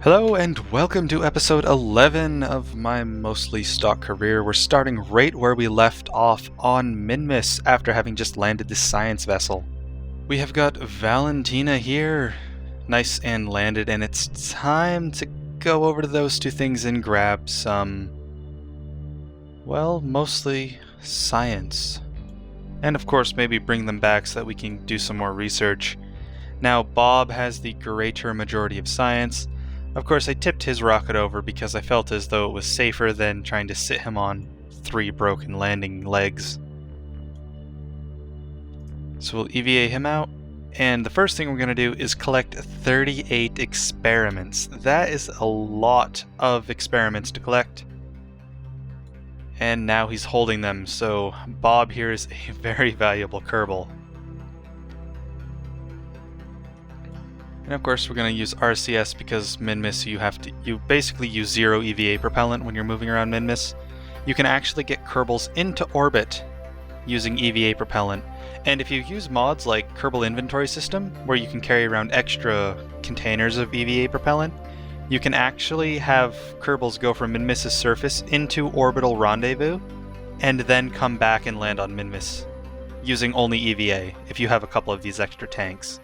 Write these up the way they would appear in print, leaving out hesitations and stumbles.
Hello and welcome to episode 11 of my mostly stock career. We're starting right where we left off on Minmus after having just landed the science vessel. We have got Valentina here, nice and landed, and it's time to go over to those two things and grab some, well, mostly science. And of course maybe bring them back so that we can do some more research. Now Bob has the greater majority of science. Of course, I tipped his rocket over because I felt as though it was safer than trying to sit him on 3 broken landing legs. So we'll EVA him out, and the first thing we're going to do is collect 38 experiments. That is a lot of experiments to collect. And now he's holding them, so Bob here is a very valuable Kerbal. And of course we're going to use RCS because Minmus you basically use 0 EVA propellant when you're moving around Minmus. You can actually get Kerbals into orbit using EVA propellant. And if you use mods like Kerbal Inventory System, where you can carry around extra containers of EVA propellant, you can actually have Kerbals go from Minmus's surface into orbital rendezvous, and then come back and land on Minmus, using only EVA if you have a couple of these extra tanks.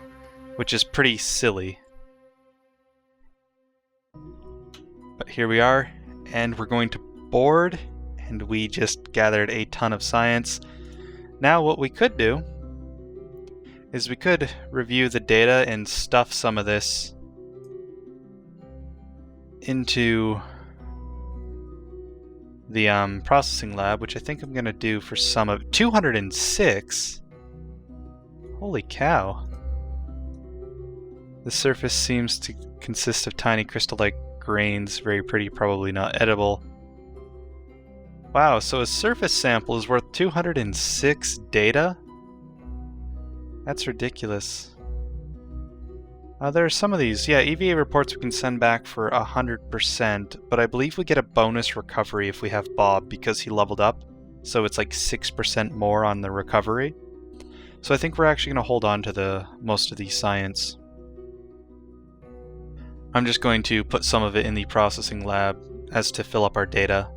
Which is pretty silly. But here we are, and we're going to board, and we just gathered a ton of science. Now what we could do is we could review the data and stuff some of this into the processing lab, which I think I'm going to do for some of 206? Holy cow. The surface seems to consist of tiny crystal-like grains, very pretty, probably not edible. Wow, so a surface sample is worth 206 data? That's ridiculous. There are some of these. Yeah, EVA reports we can send back for 100%, but I believe we get a bonus recovery if we have Bob because he leveled up, so it's like 6% more on the recovery. So I think we're actually going to hold on to most of the science. I'm just going to put some of it in the processing lab as to fill up our data.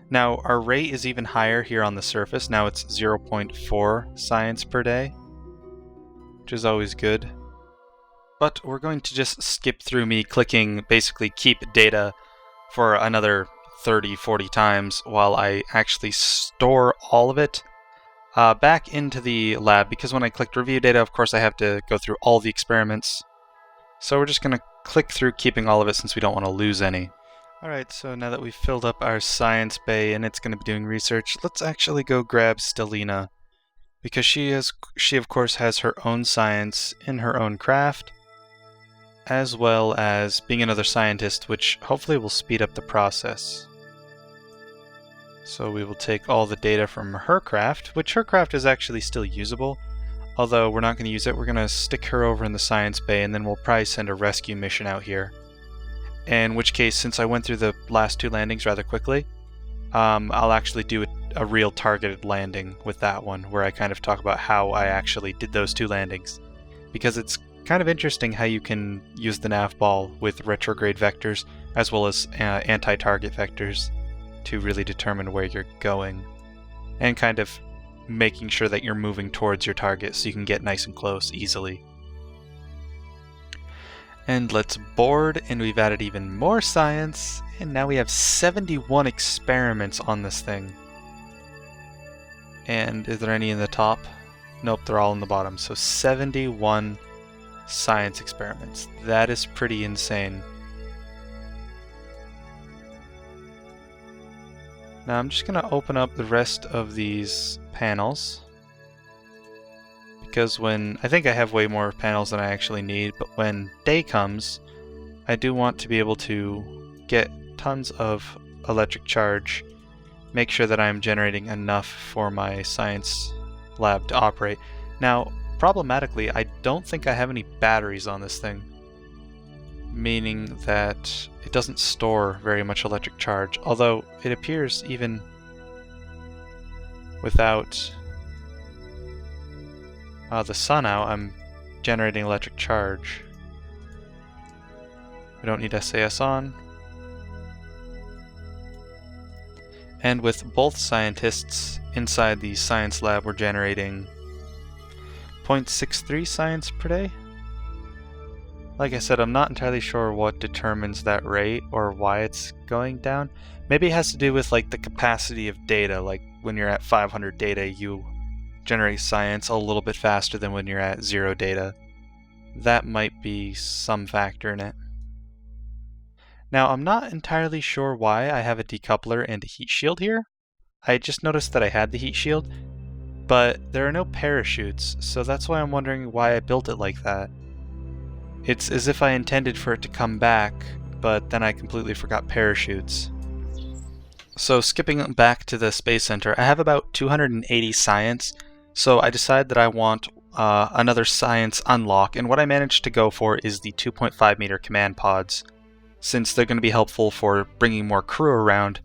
Now, our rate is even higher here on the surface. Now it's 0.4 science per day, which is always good. But we're going to just skip through me clicking basically keep data for another 30-40 times while I actually store all of it back into the lab, because when I clicked review data, of course I have to go through all the experiments. So we're just going to click through keeping all of it since we don't want to lose any. Alright, so now that we've filled up our science bay and it's going to be doing research, let's actually go grab Stellina. Because she of course has her own science in her own craft, as well as being another scientist, which hopefully will speed up the process. So we will take all the data from her craft, which her craft is actually still usable. Although we're not going to use it, we're going to stick her over in the science bay, and then we'll probably send a rescue mission out here. In which case, since I went through the last 2 landings rather quickly, I'll actually do a real targeted landing with that one, where I kind of talk about how I actually did those 2 landings. Because it's kind of interesting how you can use the nav ball with retrograde vectors, as well as anti-target vectors, to really determine where you're going. And kind of making sure that you're moving towards your target so you can get nice and close easily. And let's board, and we've added even more science, and now we have 71 experiments on this thing. And is there any in the top? Nope, they're all in the bottom. So 71 science experiments. That is pretty insane. Now I'm just going to open up the rest of these panels, because I think I have way more panels than I actually need, but when day comes, I do want to be able to get tons of electric charge, make sure that I'm generating enough for my science lab to operate. Now, problematically, I don't think I have any batteries on this thing, meaning that it doesn't store very much electric charge, although it appears even without the sun out, I'm generating electric charge. We don't need SAS on. And with both scientists inside the science lab, we're generating 0.63 science per day. Like I said, I'm not entirely sure what determines that rate or why it's going down. Maybe it has to do with like the capacity of data. Like when you're at 500 data, you generate science a little bit faster than when you're at 0 data. That might be some factor in it. Now, I'm not entirely sure why I have a decoupler and a heat shield here. I just noticed that I had the heat shield, but there are no parachutes, so that's why I'm wondering why I built it like that. It's as if I intended for it to come back, but then I completely forgot parachutes. So skipping back to the Space Center, I have about 280 science, so I decided that I want another science unlock, and what I managed to go for is the 2.5 meter command pods, since they're going to be helpful for bringing more crew around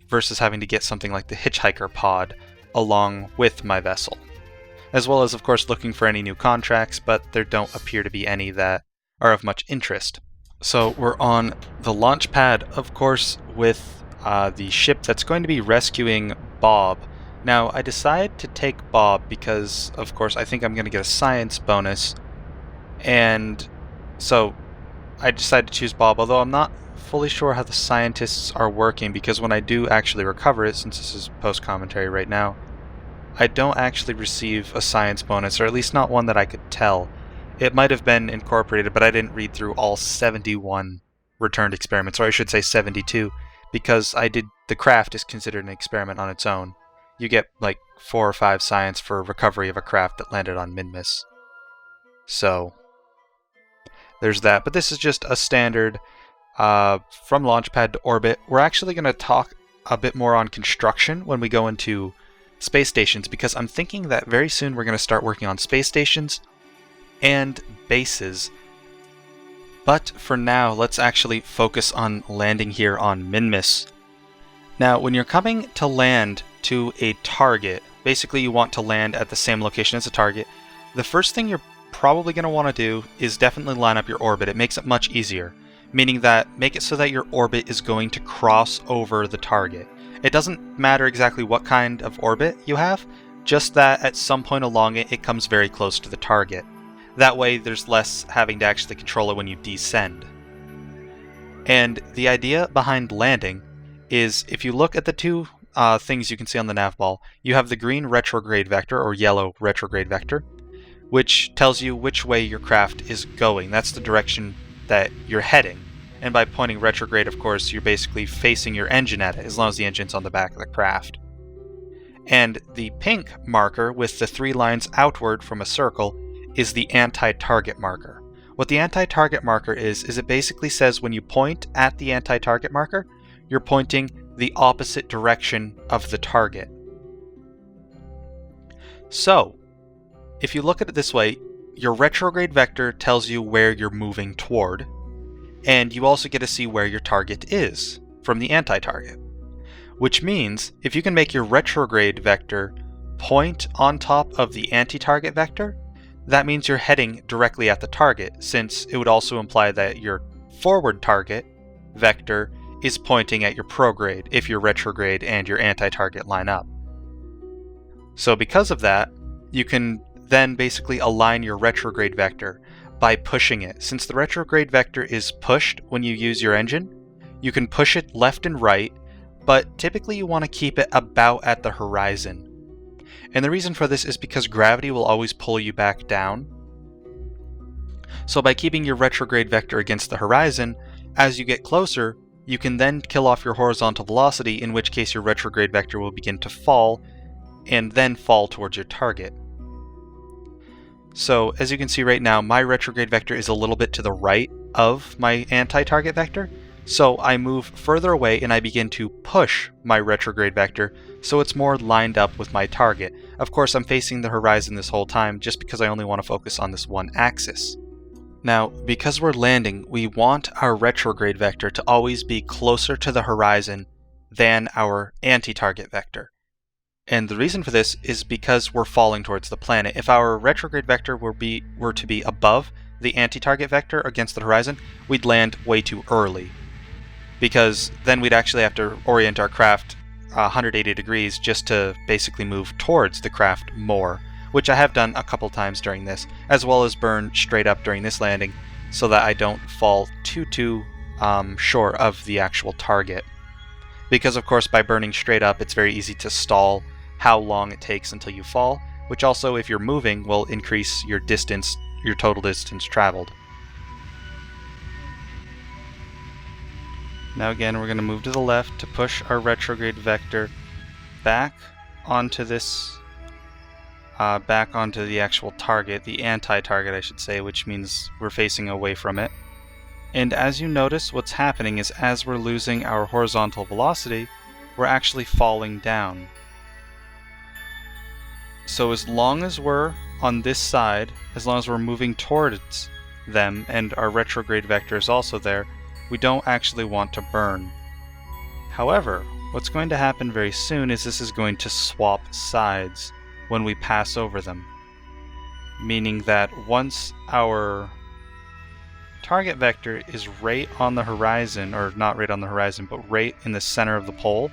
versus having to get something like the hitchhiker pod along with my vessel. As well as, of course, looking for any new contracts, but there don't appear to be any that are of much interest. So we're on the launch pad, of course, with the ship that's going to be rescuing Bob. Now, I decided to take Bob because, of course, I think I'm going to get a science bonus, and so I decided to choose Bob, although I'm not fully sure how the scientists are working, because when I do actually recover it, since this is post-commentary right now, I don't actually receive a science bonus, or at least not one that I could tell. It might have been incorporated, but I didn't read through all 71 returned experiments, or I should say 72, because the craft is considered an experiment on its own. You get like 4 or 5 science for recovery of a craft that landed on Minmus. So there's that, but this is just a standard from launchpad to orbit. We're actually going to talk a bit more on construction when we go into space stations, because I'm thinking that very soon we're going to start working on space stations and bases. But for now, let's actually focus on landing here on Minmus. Now, when you're coming to land to a target, basically you want to land at the same location as a target, the first thing you're probably going to want to do is definitely line up your orbit. It makes it much easier, meaning that make it so that your orbit is going to cross over the target. It doesn't matter exactly what kind of orbit you have, just that at some point along it, it comes very close to the target. That way there's less having to actually control it when you descend. And the idea behind landing is, if you look at the two things you can see on the nav ball, you have the green retrograde vector, or yellow retrograde vector, which tells you which way your craft is going. That's the direction that you're heading. And by pointing retrograde, of course, you're basically facing your engine at it, as long as the engine's on the back of the craft. And the pink marker with the 3 lines outward from a circle is the anti-target marker. What the anti-target marker is it basically says when you point at the anti-target marker, you're pointing the opposite direction of the target. So, if you look at it this way, your retrograde vector tells you where you're moving toward, and you also get to see where your target is from the anti-target. Which means, if you can make your retrograde vector point on top of the anti-target vector, that means you're heading directly at the target, since it would also imply that your forward target vector is pointing at your prograde if your retrograde and your anti-target line up. So because of that, you can then basically align your retrograde vector by pushing it. Since the retrograde vector is pushed when you use your engine, you can push it left and right, but typically you want to keep it about at the horizon. And the reason for this is because gravity will always pull you back down. So by keeping your retrograde vector against the horizon, as you get closer, you can then kill off your horizontal velocity, in which case your retrograde vector will begin to fall, and then fall towards your target. So as you can see right now, my retrograde vector is a little bit to the right of my anti-target vector, so I move further away and I begin to push my retrograde vector so it's more lined up with my target. Of course, I'm facing the horizon this whole time just because I only want to focus on this one axis. Now, because we're landing, we want our retrograde vector to always be closer to the horizon than our anti-target vector. And the reason for this is because we're falling towards the planet. If our retrograde vector were to be above the anti-target vector against the horizon, we'd land way too early. Because then we'd actually have to orient our craft 180 degrees just to basically move towards the craft more, which I have done a couple times during this, as well as burn straight up during this landing so that I don't fall too short of the actual target. Because of course by burning straight up it's very easy to stall how long it takes until you fall, which also if you're moving will increase your distance, your total distance traveled. Now again we're going to move to the left to push our retrograde vector back onto this, back onto the actual target, the anti-target I should say, which means we're facing away from it. And as you notice, what's happening is as we're losing our horizontal velocity, we're actually falling down. So as long as we're on this side, as long as we're moving towards them and our retrograde vector is also there, we don't actually want to burn. However, what's going to happen very soon is this is going to swap sides when we pass over them. Meaning that once our target vector is right on the horizon, or not right on the horizon, but right in the center of the pole,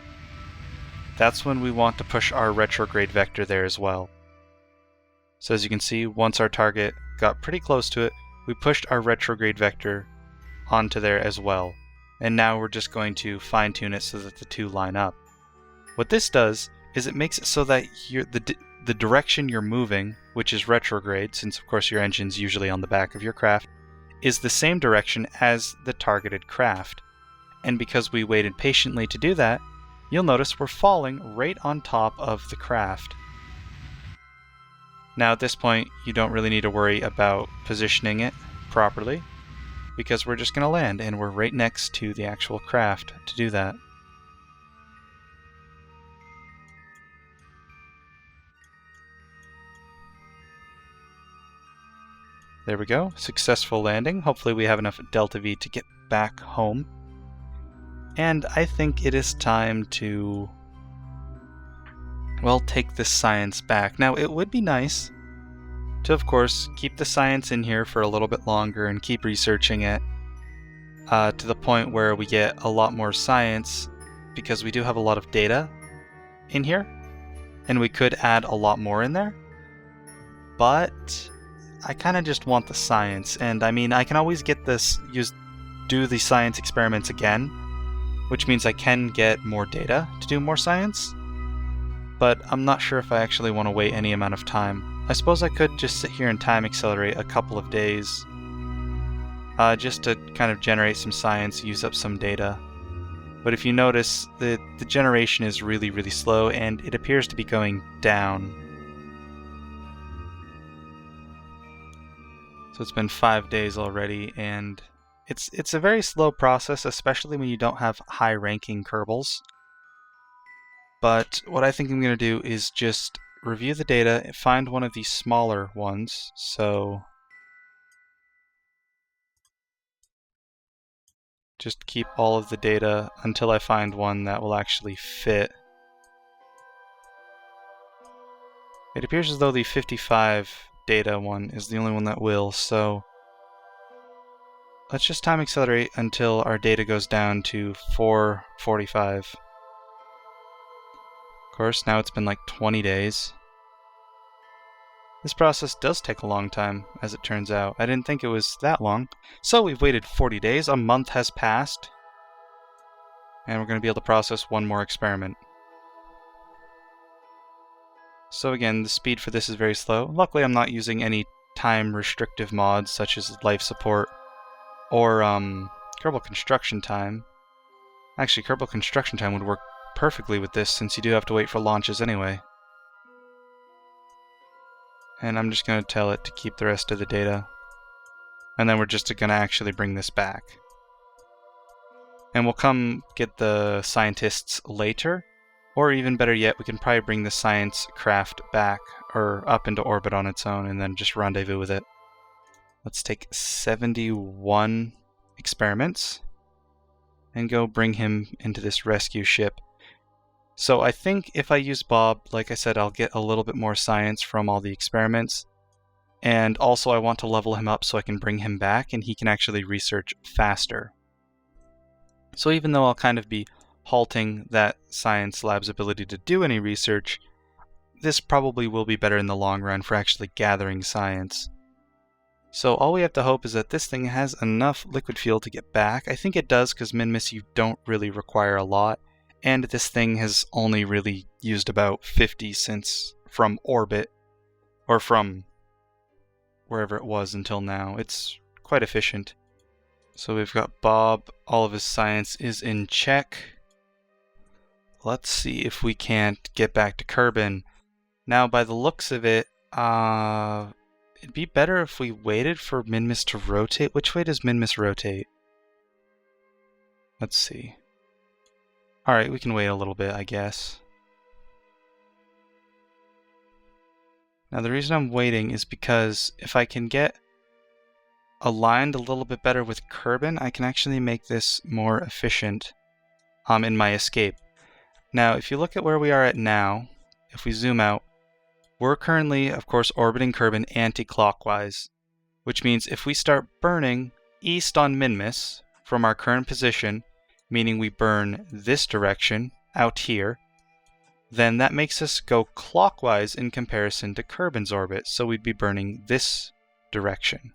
that's when we want to push our retrograde vector there as well. So as you can see, once our target got pretty close to it, we pushed our retrograde vector onto there as well. And now we're just going to fine-tune it so that the two line up. What this does is it makes it so that the direction you're moving, which is retrograde, since of course your engine's usually on the back of your craft, is the same direction as the targeted craft. And because we waited patiently to do that, you'll notice we're falling right on top of the craft. Now at this point, you don't really need to worry about positioning it properly, because we're just going to land, and we're right next to the actual craft to do that. There we go, successful landing. Hopefully we have enough delta V to get back home. And I think it is time to, well, take this science back. Now it would be nice to, of course, keep the science in here for a little bit longer and keep researching it to the point where we get a lot more science, because we do have a lot of data in here, and we could add a lot more in there. But I kind of just want the science, and I mean, I can always get this, do the science experiments again, which means I can get more data to do more science, but I'm not sure if I actually want to wait any amount of time. I suppose I could just sit here and time accelerate a couple of days, just to kind of generate some science, use up some data. But if you notice, the generation is really, really slow, and it appears to be going down. So it's been 5 days already, and it's a very slow process, especially when you don't have high-ranking Kerbals. But what I think I'm going to do is just review the data and find one of these smaller ones. So just keep all of the data until I find one that will actually fit. It appears as though the 55 data one is the only one that will, so let's just time accelerate until our data goes down to 445. Of course, now it's been like 20 days. This process does take a long time, as it turns out. I didn't think it was that long. So we've waited 40 days, a month has passed, and we're going to be able to process one more experiment. So again, the speed for this is very slow. Luckily I'm not using any time restrictive mods such as life support or Kerbal construction time. Actually, Kerbal construction time would work perfectly with this, since you do have to wait for launches anyway. And I'm just going to tell it to keep the rest of the data. And then we're just going to actually bring this back. And we'll come get the scientists later, or even better yet, we can probably bring the science craft back, or up into orbit on its own, and then just rendezvous with it. Let's take 71 experiments, and go bring him into this rescue ship. So I think if I use Bob, like I said, I'll get a little bit more science from all the experiments. And also I want to level him up so I can bring him back and he can actually research faster. So even though I'll kind of be halting that science lab's ability to do any research, this probably will be better in the long run for actually gathering science. So all we have to hope is that this thing has enough liquid fuel to get back. I think it does, because Minmus, you don't really require a lot, and this thing has only really used about 50 since from orbit, or from wherever it was until now. It's quite efficient. So we've got Bob, all of his science is in check. Let's see if we can't get back to Kerbin. Now, by the looks of it, it'd be better if we waited for Minmus to rotate. Which way does Minmus rotate? Let's see. Alright, we can wait a little bit, I guess. Now, the reason I'm waiting is because if I can get aligned a little bit better with Kerbin, I can actually make this more efficient in my escape. Now, if you look at where we are at now, if we zoom out, we're currently, of course, orbiting Kerbin anti-clockwise, which means if we start burning east on Minmus from our current position, meaning we burn this direction out here, then that makes us go clockwise in comparison to Kerbin's orbit, so we'd be burning this direction,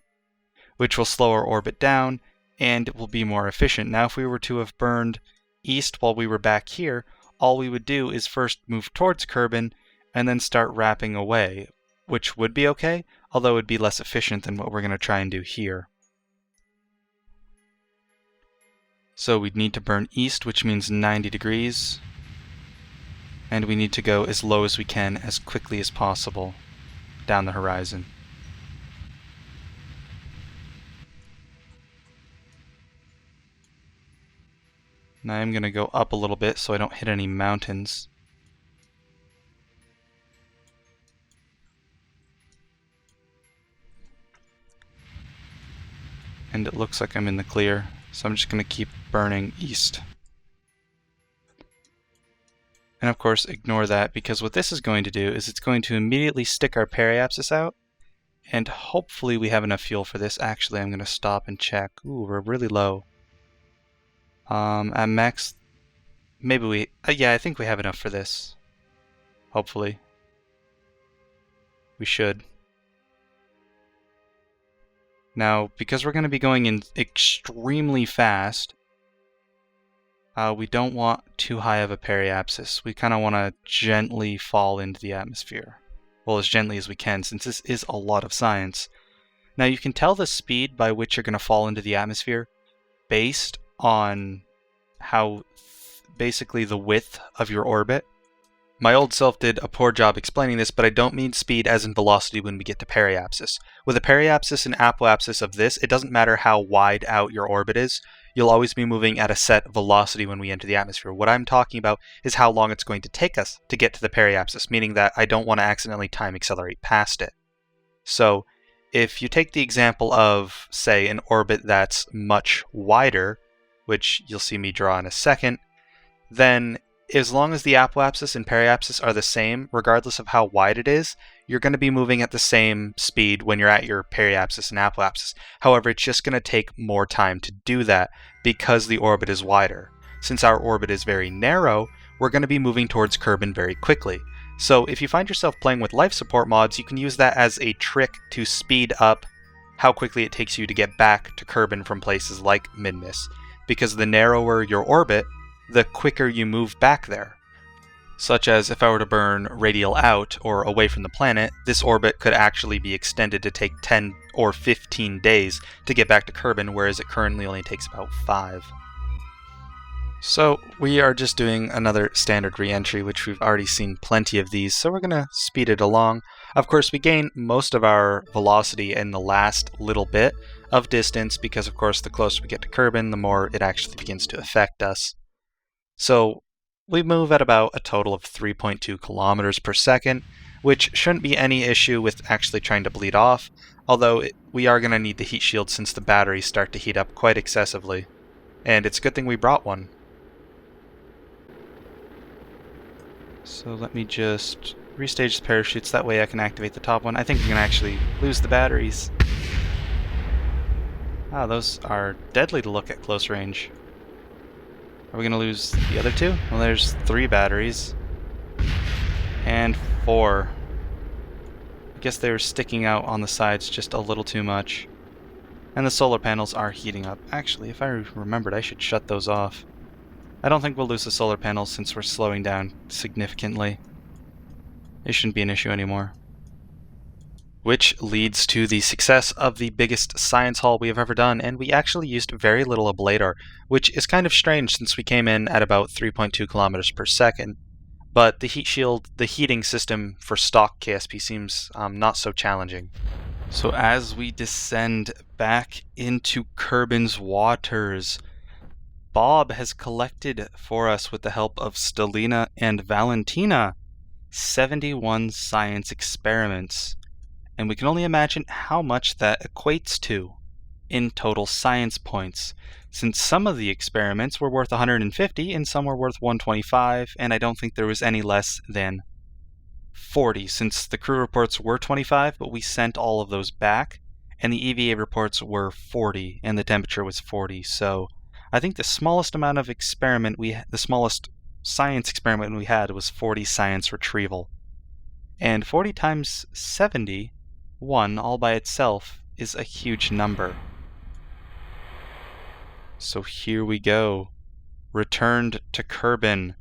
which will slow our orbit down, and it will be more efficient. Now, if we were to have burned east while we were back here, all we would do is first move towards Kerbin, and then start wrapping away, which would be okay, although it would be less efficient than what we're going to try and do here. So we'd need to burn east, which means 90 degrees, and we need to go as low as we can as quickly as possible down the horizon. Now I'm going to go up a little bit so I don't hit any mountains. And it looks like I'm in the clear, so I'm just going to keep burning east. And of course, ignore that, because what this is going to do is it's going to immediately stick our periapsis out, and hopefully we have enough fuel for this. Actually, I'm going to stop and check. Ooh, we're really low. At max, maybe we... yeah, I think we have enough for this. Hopefully. We should. Now, because we're going to be going in extremely fast, we don't want too high of a periapsis. We kind of want to gently fall into the atmosphere. Well, as gently as we can, since this is a lot of science. Now, you can tell the speed by which you're going to fall into the atmosphere based on how basically the width of your orbit. My old self did a poor job explaining this, but I don't mean speed as in velocity when we get to periapsis. With a periapsis and apoapsis of this, it doesn't matter how wide out your orbit is, you'll always be moving at a set velocity when we enter the atmosphere. What I'm talking about is how long it's going to take us to get to the periapsis, meaning that I don't want to accidentally time accelerate past it. So, if you take the example of, say, an orbit that's much wider, which you'll see me draw in a second, then as long as the apoapsis and periapsis are the same, regardless of how wide it is, you're going to be moving at the same speed when you're at your periapsis and apoapsis. However, it's just going to take more time to do that because the orbit is wider. Since our orbit is very narrow, we're going to be moving towards Kerbin very quickly. So if you find yourself playing with life support mods, you can use that as a trick to speed up how quickly it takes you to get back to Kerbin from places like Minmus. Because the narrower your orbit, the quicker you move back there. Such as if I were to burn radial out or away from the planet, this orbit could actually be extended to take 10 or 15 days to get back to Kerbin, whereas it currently only takes about 5. So we are just doing another standard re-entry, which we've already seen plenty of these, so we're going to speed it along. Of course, we gain most of our velocity in the last little bit of distance, because of course the closer we get to Kerbin, the more it actually begins to affect us. So we move at about a total of 3.2 kilometers per second, which shouldn't be any issue with actually trying to bleed off, although we are going to need the heat shield since the batteries start to heat up quite excessively. And it's a good thing we brought one. So let me just Restage the parachutes, that way I can activate the top one. I think we're going to actually lose the batteries. Ah, those are deadly to look at close range. Are we going to lose the other two? Well, there's 3 batteries. And 4. I guess they were sticking out on the sides just a little too much. And the solar panels are heating up. Actually, if I remembered, I should shut those off. I don't think we'll lose the solar panels since we're slowing down significantly. It shouldn't be an issue anymore. Which leads to the success of the biggest science haul we have ever done, and we actually used very little ablator, which is kind of strange since we came in at about 3.2 kilometers per second. But the heat shield, the heating system for stock KSP seems not so challenging. So as we descend back into Kerbin's waters, Bob has collected for us, with the help of Stelina and Valentina, 71 science experiments. And we can only imagine how much that equates to in total science points, since some of the experiments were worth 150 and some were worth 125, and I don't think there was any less than 40, since the crew reports were 25, but we sent all of those back, and the EVA reports were 40, and the temperature was 40, so I think the smallest amount of the smallest science experiment we had was 40 science retrieval. And 40 times 70, all by itself, is a huge number. So here we go. Returned to Kerbin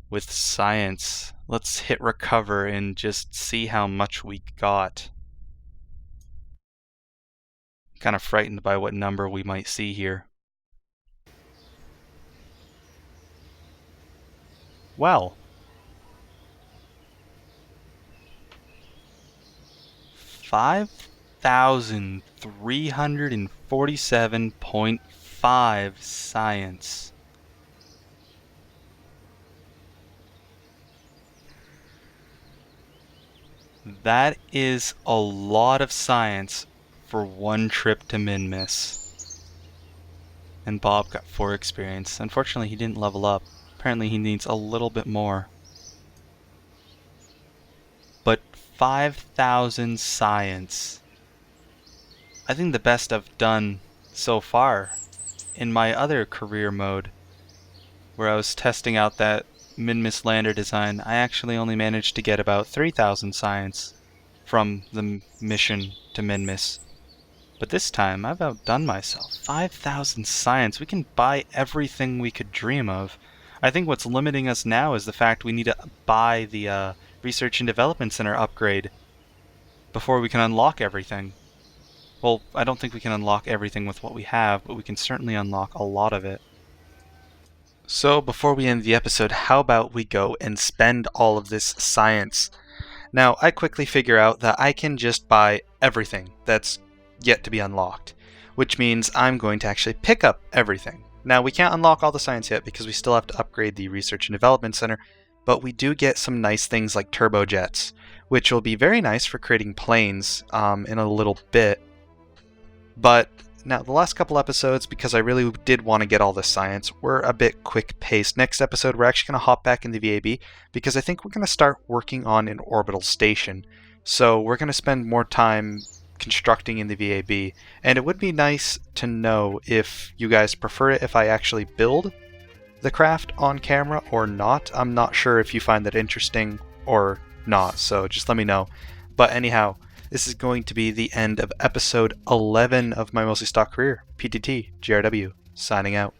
with science. Let's hit recover and just see how much we got. Kind of frightened by what number we might see here. Well, 5,347.5 science. That is a lot of science for one trip to Minmus. And Bob got 4 experience. Unfortunately, he didn't level up. Apparently he needs a little bit more. But 5,000 science. I think the best I've done so far. In my other career mode, where I was testing out that Minmus lander design, I actually only managed to get about 3,000 science from the mission to Minmus. But this time, I've outdone myself. 5,000 science. We can buy everything we could dream of. I think what's limiting us now is the fact we need to buy the Research and Development Center upgrade before we can unlock everything. Well, I don't think we can unlock everything with what we have, but we can certainly unlock a lot of it. So before we end the episode, how about we go and spend all of this science? Now, I quickly figure out that I can just buy everything that's yet to be unlocked, which means I'm going to actually pick up everything. Now, we can't unlock all the science yet because we still have to upgrade the Research and Development Center, but we do get some nice things like turbojets, which will be very nice for creating planes in a little bit. But now, the last couple episodes, because I really did want to get all this science, were a bit quick-paced. Next episode, we're actually going to hop back in the VAB, because I think we're going to start working on an orbital station. So we're going to spend more time constructing in the VAB, and it would be nice to know if you guys prefer it if I actually build the craft on camera or not. I'm not sure if you find that interesting or not, so just let me know. But anyhow, this is going to be the end of episode 11 of my mostly stock career. PTT, GRW, signing out.